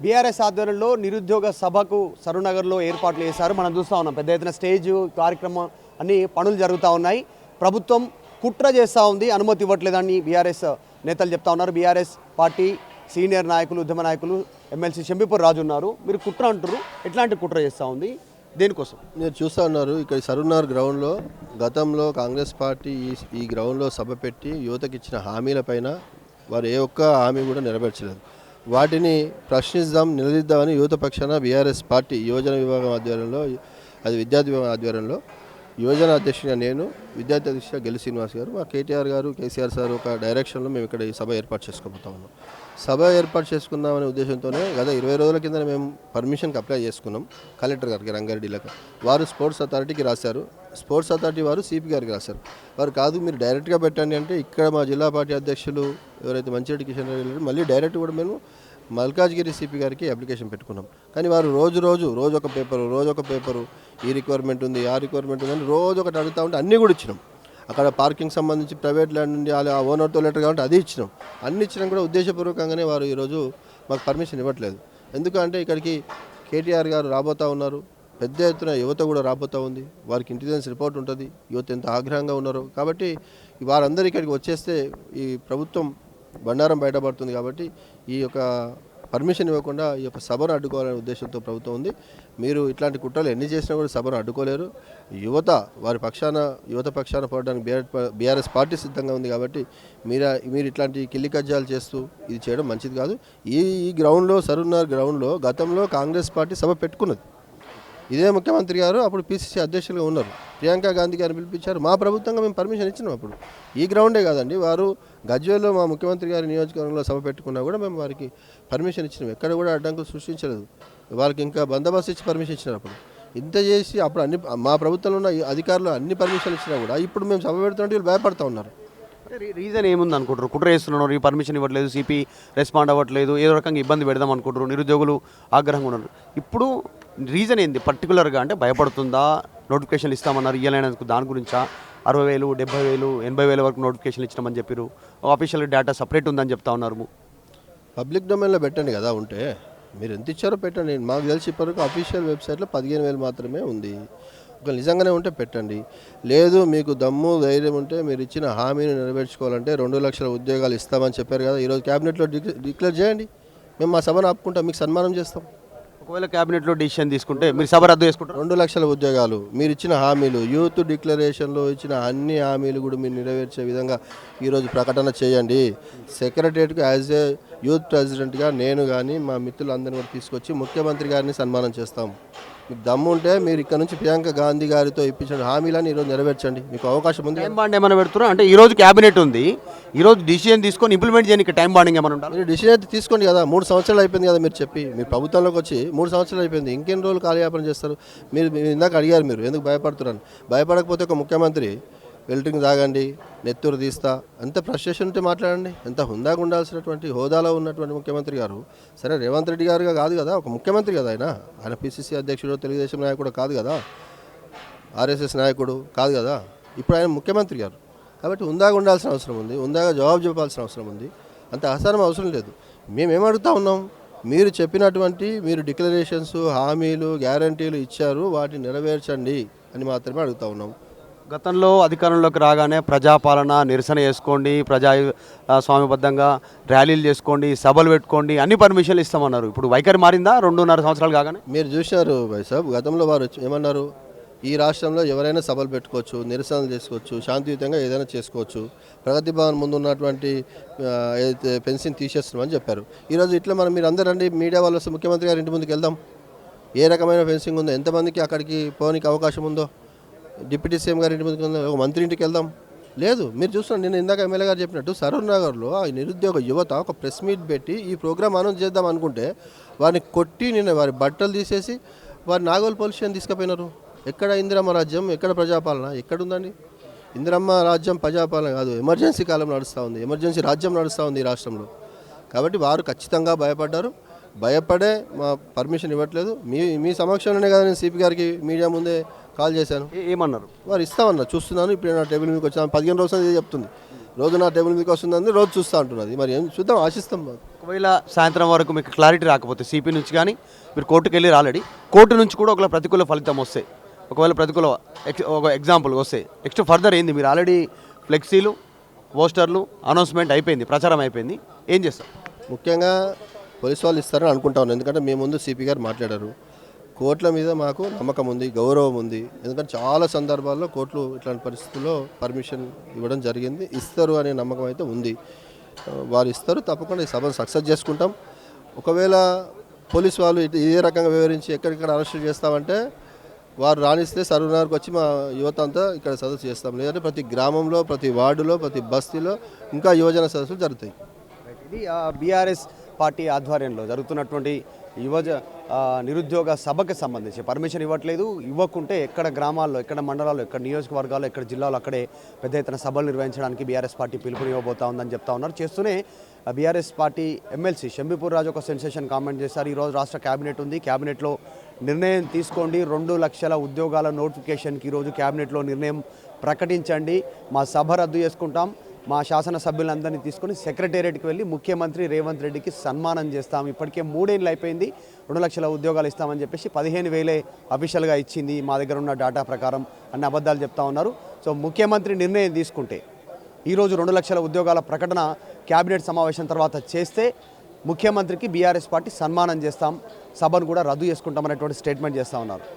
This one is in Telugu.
బీఆర్ఎస్ ఆధ్వర్యంలో నిరుద్యోగ సభకు సరూనగర్లో ఏర్పాట్లు చేశారు. మనం చూస్తూ ఉన్నాం పెద్ద ఎత్తున స్టేజ్ కార్యక్రమం అన్ని పనులు జరుగుతూ ఉన్నాయి. ప్రభుత్వం కుట్ర చేస్తూ ఉంది, అనుమతి ఇవ్వట్లేదని బీఆర్ఎస్ నేతలు చెప్తా ఉన్నారు. బీఆర్ఎస్ పార్టీ సీనియర్ నాయకులు, ఉద్యమ నాయకులు, ఎమ్మెల్సీ షంబీపూర్ రాజు ఉన్నారు. మీరు కుట్ర అంటారు, ఎట్లాంటి కుట్ర చేస్తూ ఉంది, దేనికోసం? మీరు చూస్తూ ఉన్నారు ఇక్కడ సరూనగర్ గ్రౌండ్లో గతంలో కాంగ్రెస్ పార్టీ ఈ గ్రౌండ్లో సభ పెట్టి యువతకి ఇచ్చిన హామీలపైన వారు ఏ ఒక్క హామీ కూడా నెరవేర్చలేదు. వాటిని ప్రశ్నిద్దాం, నిలదీద్దామని యువత పక్షాన బీఆర్ఎస్ పార్టీ యువజన విభాగం ఆధ్వర్యంలో, అది విద్యార్థి విభాగం ఆధ్వర్యంలో యువజన అధ్యక్షుడిగా నేను, విద్యార్థి అధ్యక్షుడిగా గెలి శ్రీనివాస్ గారు, మా కేటీఆర్ గారు, కేసీఆర్ సార్ ఒక డైరెక్షన్లో మేము ఇక్కడ ఈ సభ ఏర్పాటు చేసుకోబోతా ఉన్నాం. సభ ఏర్పాటు చేసుకుందామనే ఉద్దేశంతోనే గత 20 రోజుల కింద మేము పర్మిషన్కి అప్లై చేసుకున్నాం కలెక్టర్ గారికి, రంగారెడ్డిలకు. వారు స్పోర్ట్స్ అథారిటీకి రాశారు, స్పోర్ట్స్ అథారిటీ వారు సిపి గారికి రాశారు. వారు కాదు మీరు డైరెక్ట్గా పెట్టండి అంటే ఇక్కడ మా జిల్లా పార్టీ అధ్యక్షులు ఎవరైతే మంచిరెడ్డి కిషన్ రెడ్డి మళ్ళీ డైరెక్ట్ కూడా మేము మల్కాజ్గిరి సిపి గారికి అప్లికేషన్ పెట్టుకున్నాం. కానీ వారు రోజు ఒక పేపరు ఈ రిక్వైర్మెంట్ ఉంది, ఆ రిక్వైర్మెంట్ ఉంది అని రోజు ఒకటి అడుగుతూ ఉంటే అన్నీ కూడా ఇచ్చినాం. అక్కడ పార్కింగ్ సంబంధించి ప్రైవేట్ ల్యాండ్ నుండి ఆ ఓనర్తో లెటర్ కాబట్టి అది ఇచ్చినాం. అన్ని ఇచ్చినా కూడా ఉద్దేశపూర్వకంగానే వారు ఈరోజు మాకు పర్మిషన్ ఇవ్వట్లేదు. ఎందుకంటే ఇక్కడికి కేటీఆర్ గారు రాబోతూ ఉన్నారు, పెద్ద ఎత్తున యువత కూడా రాబోతూ ఉంది, వారికి ఇంటెలిజెన్స్ రిపోర్ట్ ఉంటుంది, యువత ఎంత ఆగ్రహంగా ఉన్నారో. కాబట్టి వారందరూ ఇక్కడికి వచ్చేస్తే ఈ ప్రభుత్వం బండారం బయటపడుతుంది. కాబట్టి ఈ యొక్క పర్మిషన్ ఇవ్వకుండా ఈ యొక్క సభను అడ్డుకోవాలనే ఉద్దేశంతో ప్రభుత్వం ఉంది. మీరు ఇట్లాంటి కుట్రలు ఎన్ని చేసినా కూడా సభను అడ్డుకోలేరు. యువత పక్షాన పోవడానికి బీఆర్ఎస్ పార్టీ సిద్ధంగా ఉంది. కాబట్టి మీరు ఇట్లాంటి కిల్లి కజ్జాలు చేస్తూ ఇది చేయడం మంచిది కాదు. ఈ గ్రౌండ్లో, సరూనగర్ గ్రౌండ్లో గతంలో కాంగ్రెస్ పార్టీ సభ పెట్టుకున్నది. ఇదే ముఖ్యమంత్రి గారు అప్పుడు పిసిసి అధ్యక్షులుగా ఉన్నారు, ప్రియాంక గాంధీ గారిని పిలిపించారు. మా ప్రభుత్వంగా మేము పర్మిషన్ ఇచ్చినాం. అప్పుడు ఈ గ్రౌండే కాదండి, వారు గజ్వేల్లో మా ముఖ్యమంత్రి గారి నియోజకవర్గంలో సభ పెట్టుకున్నా కూడా మేము వారికి పర్మిషన్ ఇచ్చినాం. ఎక్కడ కూడా అడ్డంకులు సృష్టించలేదు. వాళ్ళకి ఇంకా బందోబస్తు ఇచ్చి పర్మిషన్ ఇచ్చినారు. అప్పుడు ఇంత చేసి అప్పుడు మా ప్రభుత్వంలో ఉన్న అధికారులు అన్ని పర్మిషన్లు ఇచ్చినా కూడా ఇప్పుడు మేము సభ పెడుతుంటే వీళ్ళు భయపడుతూ ఉన్నారు. రీజన్ ఏముంది అనుకుంటారు? కుట్ర చేస్తున్నారు, ఈ పర్మిషన్ ఇవ్వట్లేదు, సిపి రెస్పాండ్ అవ్వట్లేదు, ఏదో రకంగా ఇబ్బంది పెడదాం అనుకుంటారు, నిరుద్యోగులు ఆగ్రహంగా ఉన్నారు. ఇప్పుడు రీజన్ ఏంది పర్టికులర్గా? అంటే భయపడుతుందా? నోటిఫికేషన్లు ఇస్తామన్నారు, ఇవ్వలేనందుకు దాని గురించా? 60,000, 70,000, 80,000 వరకు నోటిఫికేషన్లు ఇచ్చినామని చెప్పారు. ఆఫీషియల్ డేటా సపరేట్ ఉందని చెప్తా ఉన్నారు. పబ్లిక్ డొమైన్లో పెట్టండి కదా, ఉంటే మీరు ఎంత ఇచ్చారో పెట్టండి. మాకు తెలిసి ఇప్పటివరకు అఫీషియల్ వెబ్సైట్లో 15,000 మాత్రమే ఉంది. ఒక నిజంగానే ఉంటే పెట్టండి. లేదు మీకు దమ్ము ధైర్యం ఉంటే మీరు ఇచ్చిన హామీని నెరవేర్చుకోవాలంటే 2 లక్షల ఉద్యోగాలు ఇస్తామని చెప్పారు కదా, ఈరోజు క్యాబినెట్లో డిక్లేర్ చేయండి. మేము మా సభను ఆపుకుంటాం, మీకు సన్మానం చేస్తాం. ఒకవేళ క్యాబినెట్లో డిసిషన్ తీసుకుంటే మీరు సభ రద్దు చేసుకుంటారు. 2 లక్షల ఉద్యోగాలు మీరు ఇచ్చిన హామీలు, యూత్ డిక్లరేషన్లో ఇచ్చిన అన్ని హామీలు కూడా మీరు నెరవేర్చే విధంగా ఈరోజు ప్రకటన చేయండి. సెక్రటరియట్కు యాజ్ ఏ యూత్ ప్రెసిడెంట్గా నేను కానీ మా మిత్రులందరినీ కూడా తీసుకొచ్చి ముఖ్యమంత్రి గారిని సన్మానం చేస్తాం. మీకు దమ్ము ఉంటే మీరు ఇక్కడ నుంచి ప్రియాంక గాంధీ గారితో ఇప్పించిన హామీలను ఈరోజు నెరవేర్చండి. మీకు అవకాశం ఉంది. టైం బాండ్ ఏమైనా పెడుతున్నారు అంటే ఈరోజు క్యాబినెట్ ఉంది, ఈరోజు డిసిషన్ తీసుకొని ఇంప్లిమెంట్ చేయడానికి టైం బాండింగ్ ఏమైనా ఉండాలి? మీరు డిసిషన్ అయితే తీసుకోండి కదా. 3 సంవత్సరాలు అయిపోయింది కదా మీరు చెప్పి, మీ ప్రభుత్వంలోకి వచ్చి 3 సంవత్సరాలు అయిపోయింది. ఇంకెన్ని రోజులు కాలయాపన చేస్తారు? మీరు ఇందాక అడిగారు మీరు ఎందుకు భయపడుతున్నాను. భయపడకపోతే ఒక ముఖ్యమంత్రి వెల్టింగ్ తాగండి, నెత్తూరు తీస్తా, ఎంత ఫ్రస్ట్రేషన్ ఉంటే మాట్లాడండి. ఎంత హుందాగా ఉండాల్సినటువంటి హోదాలో ఉన్నటువంటి ముఖ్యమంత్రి గారు, సరే రేవంత్ రెడ్డి గారుగా కాదు కదా, ఒక ముఖ్యమంత్రి కదా ఆయన పిసిసి అధ్యక్షుడు, తెలుగుదేశం నాయకుడు కాదు కదా, ఆర్ఎస్ఎస్ నాయకుడు కాదు కదా, ఇప్పుడు ఆయన ముఖ్యమంత్రి గారు. కాబట్టి హుందాగా ఉండాల్సిన అవసరం ఉంది, హుందాగా జవాబు చెప్పాల్సిన అవసరం ఉంది. అంత అసహనం అవసరం లేదు. మేమేం అడుగుతా ఉన్నాం, మీరు చెప్పినటువంటి మీరు డిక్లరేషన్స్, హామీలు, గ్యారంటీలు ఇచ్చారు, వాటిని నెరవేర్చండి అని మాత్రమే అడుగుతా ఉన్నాం. గతంలో అధికారంలోకి రాగానే ప్రజాపాలన, నిరసన చేసుకోండి, స్వామ్యబద్ధంగా ర్యాలీలు చేసుకోండి, సభలు పెట్టుకోండి, అన్ని పర్మిషన్లు ఇస్తామన్నారు. ఇప్పుడు వైఖరి మారిందా 2.5 సంవత్సరాలు కాగానే? మీరు చూశారు సాబ్, గతంలో వారు ఏమన్నారు, ఈ రాష్ట్రంలో ఎవరైనా సభలు పెట్టుకోవచ్చు, నిరసనలు చేసుకోవచ్చు, శాంతియుతంగా ఏదైనా చేసుకోవచ్చు, ప్రగతి భవన్ ముందు ఉన్నటువంటి ఏదైతే ఫెన్సింగ్ తీసేస్తున్నామని చెప్పారు. ఈరోజు ఇట్లా మీరు అందరూ రండి, మీడియా వాళ్ళు వస్తే ముఖ్యమంత్రి గారి ఇంటి ముందుకు వెళ్దాం, ఏ రకమైన ఫెన్సింగ్ ఉందో, ఎంతమందికి అక్కడికి పోనీకి అవకాశం ఉందో, డిప్యూటీ సీఎం గారి ఇంటి ముందుకు వెళ్దాం, ఒక మంత్రి ఇంటికి వెళ్దాం. లేదు, మీరు చూస్తున్నారు, నేను ఇందాక ఎమ్మెల్యే గారు చెప్పినట్టు సరూనగర్లో ఆ నిరుద్యోగ యువత ఒక ప్రెస్ మీట్ పెట్టి ఈ ప్రోగ్రామ్ అనౌన్స్ చేద్దాం అనుకుంటే వారిని కొట్టి నిన్న వారి బట్టలు తీసేసి వారి నాగోల్ పోలీస్ స్టేషన్ తీసుకుపోయినారు. ఎక్కడ ఇందిరమ్మ రాజ్యం, ఎక్కడ ప్రజాపాలన, ఎక్కడుందండి? ఇందిరమ్మ రాజ్యం ప్రజాపాలన కాదు, ఎమర్జెన్సీ కాలం నడుస్తూ ఉంది, ఎమర్జెన్సీ రాజ్యం నడుస్తూ ఉంది ఈ రాష్ట్రంలో. కాబట్టి వారు ఖచ్చితంగా భయపడ్డారు. భయపడే మా పర్మిషన్ ఇవ్వట్లేదు. మీ సమక్షంలోనే కదా నేను సిపి గారికి మీడియా ముందే కాల్ చేశాను. ఏమన్నారు? వారు ఇస్తామన్నారు, చూస్తున్నాను, ఇప్పుడు నా టేబుల్ మీదకి వచ్చాను, 15 రోజులు చెప్తుంది, రోజు నా టేబుల్ మీదకి వస్తుందని రోజు చూస్తూ ఉంటున్నది. మరి ఏం చూద్దాం, ఆశిస్తాం. ఒకవేళ సాయంత్రం వరకు మీకు క్లారిటీ రాకపోతే సిపి నుంచి కానీ మీరు కోర్టుకు వెళ్ళి రాలేడి, కోర్టు నుంచి కూడా ఒకవేళ ప్రతికూల ఫలితం వస్తే, ఒకవేళ ప్రతికూల ఒక ఎగ్జాంపుల్ వస్తే నెక్స్ట్ ఫర్దర్ ఏంది? మీరు ఆల్రెడీ ఫ్లెక్సీలు, పోస్టర్లు, అనౌన్స్మెంట్ అయిపోయింది, ప్రచారం అయిపోయింది, ఏం చేస్తారు? ముఖ్యంగా పోలీసు వాళ్ళు ఇస్తారని అనుకుంటా ఉన్నాను. ఎందుకంటే మేము ముందు సిపి గారు మాట్లాడారు. కోర్టుల మీద మాకు నమ్మకం ఉంది, గౌరవం ఉంది. ఎందుకంటే చాలా సందర్భాల్లో కోర్టులు ఇట్లాంటి పరిస్థితుల్లో పర్మిషన్ ఇవ్వడం జరిగింది, ఇస్తారు అనే నమ్మకం అయితే ఉంది. వారు ఇస్తారు, తప్పకుండా ఈ సభను సక్సెస్ చేసుకుంటాం. ఒకవేళ పోలీసు వాళ్ళు ఇదే రకంగా వివరించి ఎక్కడిక్కడ అరెస్ట్ చేస్తామంటే వారు రాణిస్తే సర్వనగర్కి వచ్చి మా యువత అంతా ఇక్కడ సదస్సు చేస్తాం. లేదంటే ప్రతి గ్రామంలో, ప్రతి వార్డులో, ప్రతి బస్తీలో ఇంకా యువజన సదస్సులు జరుగుతాయి. ఇది బీఆర్ఎస్ పార్టీ ఆధ్వర్యంలో జరుగుతున్నటువంటి నిరుద్యోగ సభకు సంబంధించి పర్మిషన్ ఇవ్వట్లేదు. ఇవ్వకుంటే ఎక్కడ గ్రామాల్లో, ఎక్కడ మండలాల్లో, ఎక్కడ నియోజకవర్గాల్లో, ఎక్కడ జిల్లాలో అక్కడే పెద్ద ఎత్తున సభలు నిర్వహించడానికి బీఆర్ఎస్ పార్టీ పిలుపునివ్వబోతా ఉందని చెప్తా ఉన్నారు. చేస్తూనే బీఆర్ఎస్ పార్టీ ఎమ్మెల్సీ షంబీపూర్ రాజు ఒక సెన్సేషన్ కామెంట్ చేశారు. ఈరోజు రాష్ట్ర కేబినెట్ ఉంది, కేబినెట్లో నిర్ణయం తీసుకోండి, 2 లక్షల ఉద్యోగాల నోటిఫికేషన్కి ఈరోజు కేబినెట్లో నిర్ణయం ప్రకటించండి, మా సభ రద్దు చేసుకుంటాం, మా శాసనసభ్యులందరినీ తీసుకొని సెక్రటేరియట్కి వెళ్ళి ముఖ్యమంత్రి రేవంత్ రెడ్డికి సన్మానం చేస్తాం. ఇప్పటికే 3 ఏళ్ళు అయిపోయింది, 2 లక్షల ఉద్యోగాలు ఇస్తామని చెప్పేసి 15,000 అఫీషియల్గా ఇచ్చింది మా దగ్గర ఉన్న డేటా ప్రకారం అన్న అబద్ధాలు చెప్తా ఉన్నారు. సో ముఖ్యమంత్రి నిర్ణయం తీసుకుంటే ఈరోజు 2 లక్షల ఉద్యోగాల ప్రకటన కేబినెట్ సమావేశం తర్వాత చేస్తే ముఖ్యమంత్రికి బీఆర్ఎస్ పార్టీ సన్మానం చేస్తాం, సభను కూడా రద్దు చేసుకుంటామనేటువంటి స్టేట్మెంట్ చేస్తూ ఉన్నారు.